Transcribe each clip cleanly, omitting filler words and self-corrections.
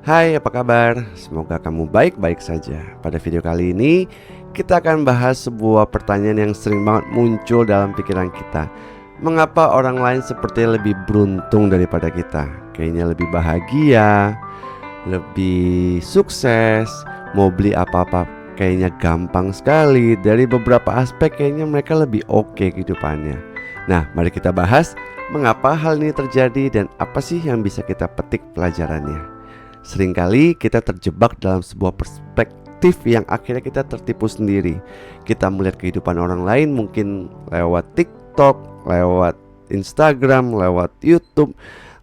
Hai, apa kabar? Semoga kamu baik-baik saja. Pada video kali ini, kita akan bahas sebuah pertanyaan yang sering banget muncul dalam pikiran kita. Mengapa orang lain seperti lebih beruntung daripada kita? Kayaknya lebih bahagia, lebih sukses, mau beli apa-apa kayaknya gampang sekali. Dari beberapa aspek kayaknya mereka lebih oke kehidupannya. Nah, mari kita bahas mengapa hal ini terjadi dan apa sih yang bisa kita petik pelajarannya. Seringkali kita terjebak dalam sebuah perspektif yang akhirnya kita tertipu sendiri. Kita melihat kehidupan orang lain mungkin lewat TikTok, lewat Instagram, lewat YouTube,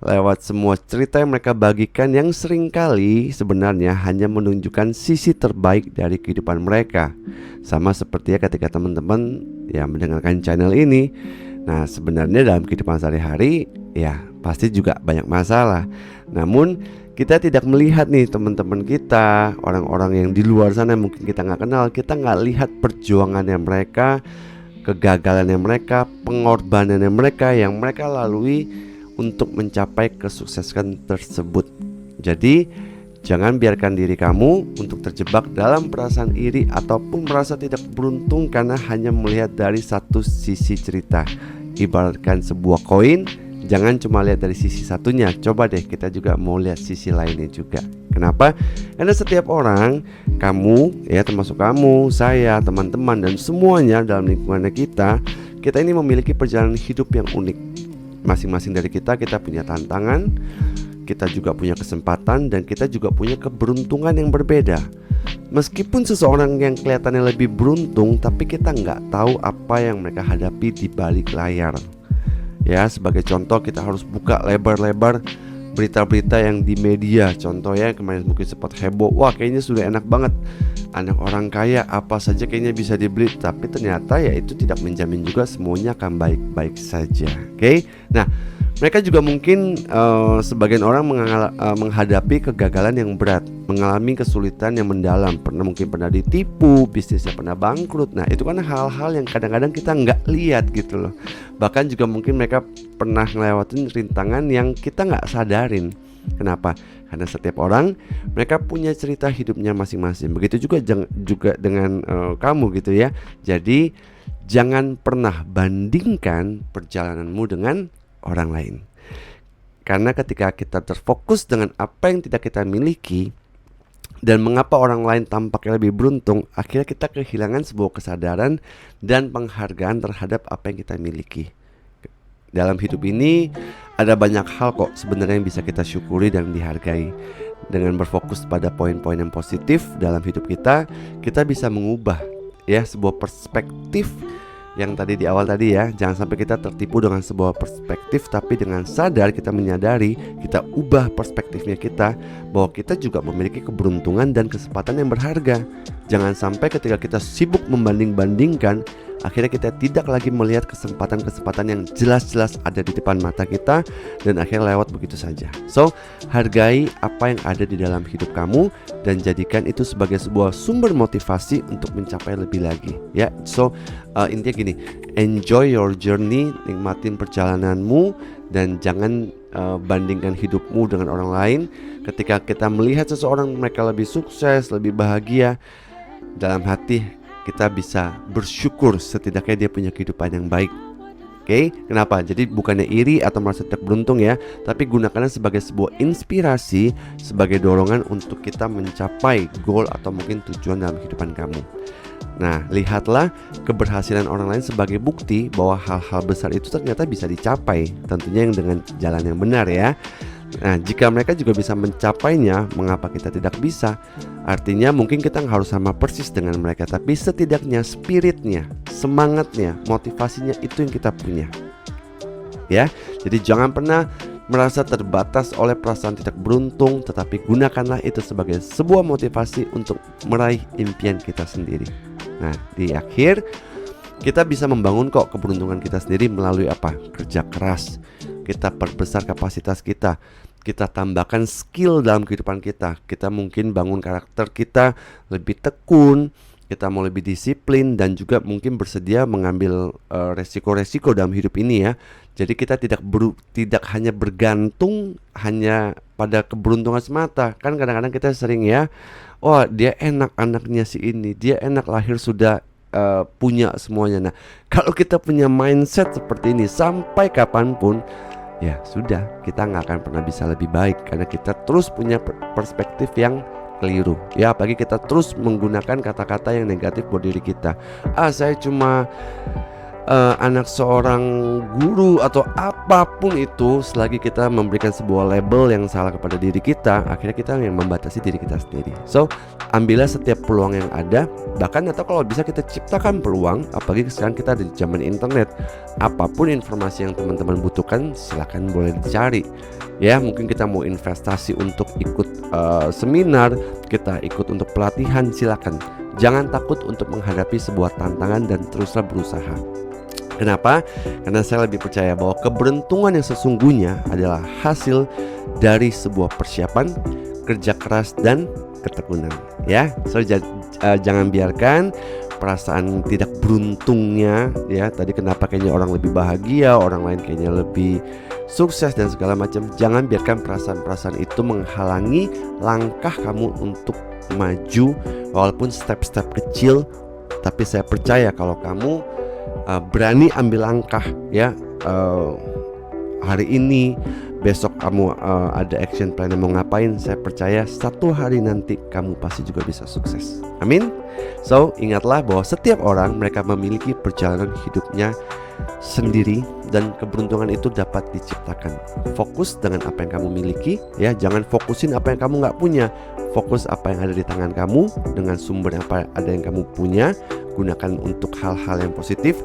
lewat semua cerita yang mereka bagikan yang seringkali sebenarnya hanya menunjukkan sisi terbaik dari kehidupan mereka. Sama seperti ya ketika teman-teman yang mendengarkan channel ini. Nah, sebenarnya dalam kehidupan sehari-hari ya pasti juga banyak masalah. Namun kita tidak melihat nih teman-teman kita, orang-orang yang di luar sana yang mungkin kita nggak kenal. Kita nggak lihat perjuangannya mereka, kegagalannya mereka, pengorbanannya mereka yang mereka lalui untuk mencapai kesuksesan tersebut. Jadi jangan biarkan diri kamu untuk terjebak dalam perasaan iri ataupun merasa tidak beruntung karena hanya melihat dari satu sisi cerita. Ibaratkan sebuah koin, jangan cuma lihat dari sisi satunya. Coba deh kita juga mau lihat sisi lainnya juga. Kenapa? Karena setiap orang, kamu ya termasuk kamu, saya, teman-teman dan semuanya dalam lingkungan kita ini memiliki perjalanan hidup yang unik. Masing-masing dari kita punya tantangan, kita juga punya kesempatan, dan kita juga punya keberuntungan yang berbeda. Meskipun seseorang yang kelihatannya lebih beruntung, tapi kita nggak tahu apa yang mereka hadapi di balik layar. Ya, sebagai contoh kita harus buka lebar-lebar berita-berita yang di media. Contoh ya, kemarin mungkin sempat heboh, wah kayaknya sudah enak banget, anak orang kaya apa saja kayaknya bisa dibeli. Tapi ternyata ya itu tidak menjamin juga semuanya akan baik-baik saja. Oke? Nah, mereka juga mungkin sebagian orang menghadapi kegagalan yang berat, mengalami kesulitan yang mendalam, mungkin pernah ditipu, bisnisnya pernah bangkrut. Nah, itu kan hal-hal yang kadang-kadang kita nggak lihat gitu loh. Bahkan juga mungkin mereka pernah ngelewatin rintangan yang kita nggak sadarin. Kenapa? Karena setiap orang mereka punya cerita hidupnya masing-masing. Begitu juga dengan kamu gitu ya. Jadi jangan pernah bandingkan perjalananmu dengan orang lain. Karena ketika kita terfokus dengan apa yang tidak kita miliki dan mengapa orang lain tampaknya lebih beruntung, akhirnya kita kehilangan sebuah kesadaran dan penghargaan terhadap apa yang kita miliki. Dalam hidup ini ada banyak hal kok sebenarnya yang bisa kita syukuri dan dihargai. Dengan berfokus pada poin-poin yang positif dalam hidup kita bisa mengubah ya sebuah perspektif yang tadi di awal tadi ya. Jangan sampai kita tertipu dengan sebuah perspektif, tapi dengan sadar kita menyadari, kita ubah perspektifnya kita, bahwa kita juga memiliki keberuntungan dan kesempatan yang berharga. Jangan sampai ketika kita sibuk membanding-bandingkan, akhirnya kita tidak lagi melihat kesempatan-kesempatan yang jelas-jelas ada di depan mata kita dan akhirnya lewat begitu saja. So, hargai apa yang ada di dalam hidup kamu dan jadikan itu sebagai sebuah sumber motivasi untuk mencapai lebih lagi ya. So, intinya gini, enjoy your journey, nikmatin perjalananmu dan jangan bandingkan hidupmu dengan orang lain. Ketika kita melihat seseorang mereka lebih sukses, lebih bahagia, dalam hati kita bisa bersyukur setidaknya dia punya kehidupan yang baik. Oke, kenapa? Jadi bukannya iri atau merasa tidak beruntung ya, tapi gunakannya sebagai sebuah inspirasi, sebagai dorongan untuk kita mencapai goal atau mungkin tujuan dalam kehidupan kamu. Nah, lihatlah keberhasilan orang lain sebagai bukti bahwa hal-hal besar itu ternyata bisa dicapai, tentunya yang dengan jalan yang benar ya. Nah, jika mereka juga bisa mencapainya, mengapa kita tidak bisa? Artinya mungkin kita nggak harus sama persis dengan mereka, tapi setidaknya spiritnya, semangatnya, motivasinya itu yang kita punya. Ya, jadi jangan pernah merasa terbatas oleh perasaan tidak beruntung, tetapi gunakanlah itu sebagai sebuah motivasi untuk meraih impian kita sendiri. Nah, di akhir kita bisa membangun kok keberuntungan kita sendiri melalui apa? Kerja keras. Kita perbesar kapasitas kita tambahkan skill dalam kehidupan kita. Kita mungkin bangun karakter kita lebih tekun, kita mau lebih disiplin, dan juga mungkin bersedia mengambil resiko-resiko dalam hidup ini ya. Jadi kita tidak hanya bergantung hanya pada keberuntungan semata. Kan kadang-kadang kita sering ya, oh dia enak anaknya si ini, dia enak lahir sudah punya semuanya. Nah, kalau kita punya mindset seperti ini sampai kapanpun, ya sudah, kita nggak akan pernah bisa lebih baik karena kita terus punya perspektif yang keliru. Ya, apalagi kita terus menggunakan kata-kata yang negatif buat diri kita. Saya cuma anak seorang guru atau apapun itu, selagi kita memberikan sebuah label yang salah kepada diri kita, akhirnya kita yang membatasi diri kita sendiri. So, ambillah setiap peluang yang ada, bahkan atau kalau bisa kita ciptakan peluang. Apalagi sekarang kita ada di zaman internet, apapun informasi yang teman-teman butuhkan silakan boleh dicari. Ya, mungkin kita mau investasi untuk ikut seminar, kita ikut untuk pelatihan, silakan. Jangan takut untuk menghadapi sebuah tantangan dan teruslah berusaha. Kenapa? Karena saya lebih percaya bahwa keberuntungan yang sesungguhnya adalah hasil dari sebuah persiapan, kerja keras, dan ketekunan. Ya, so jangan biarkan perasaan tidak beruntungnya, ya tadi kenapa kayaknya orang lebih bahagia, orang lain kayaknya lebih sukses dan segala macam. Jangan biarkan perasaan-perasaan itu menghalangi langkah kamu untuk maju, walaupun step-step kecil. Tapi saya percaya kalau kamu berani ambil langkah, ya hari ini, besok kamu ada action plan yang mau ngapain, saya percaya satu hari nanti kamu pasti juga bisa sukses. Amin. So, ingatlah bahwa setiap orang mereka memiliki perjalanan hidupnya sendiri dan keberuntungan itu dapat diciptakan. Fokus dengan apa yang kamu miliki, ya jangan fokusin apa yang kamu nggak punya. Fokus apa yang ada di tangan kamu dengan sumber apa ada yang kamu punya. Gunakan untuk hal-hal yang positif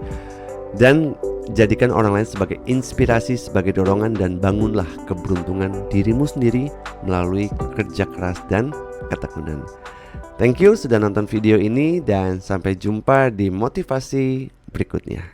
dan jadikan orang lain sebagai inspirasi, sebagai dorongan, dan bangunlah keberuntungan dirimu sendiri melalui kerja keras dan ketekunan. Thank you sudah nonton video ini dan sampai jumpa di motivasi berikutnya.